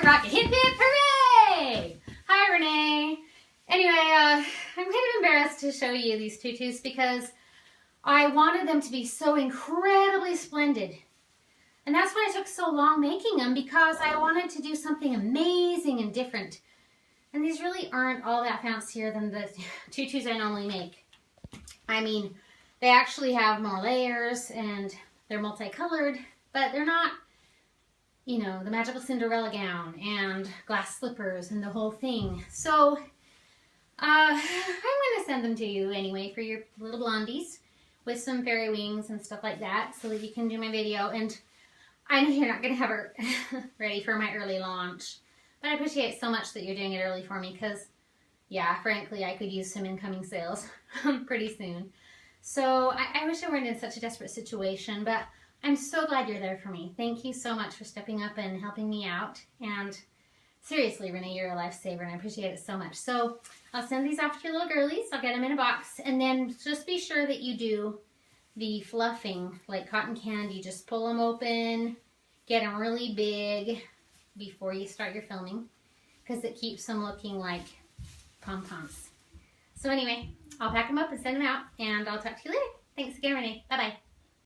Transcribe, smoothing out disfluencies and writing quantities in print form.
rocket. Hip hip hooray! Hi Renee. Anyway, I'm kind of embarrassed to show you these tutus because I wanted them to be so incredibly splendid. And that's why it took so long making them, because I wanted to do something amazing and different. And these really aren't all that fancier than the tutus I normally make. I mean, they actually have more layers and they're multicolored, but they're not, you know, the magical Cinderella gown and glass slippers and the whole thing. So I'm going to send them to you anyway for your little blondies with some fairy wings and stuff like that so that you can do my video. And I know you're not going to have her ready for my early launch, but I appreciate so much that you're doing it early for me because, yeah, frankly, I could use some incoming sales pretty soon. So I wish I weren't in such a desperate situation, but I'm so glad you're there for me. Thank you so much for stepping up and helping me out. And seriously, Renee, you're a lifesaver, and I appreciate it so much. So I'll send these off to your little girlies. I'll get them in a box, and then just be sure that you do the fluffing like cotton candy. Just pull them open, get them really big before you start your filming, because it keeps them looking like pom-poms. So anyway, I'll pack them up and send them out, and I'll talk to you later. Thanks again, Renee. Bye-bye.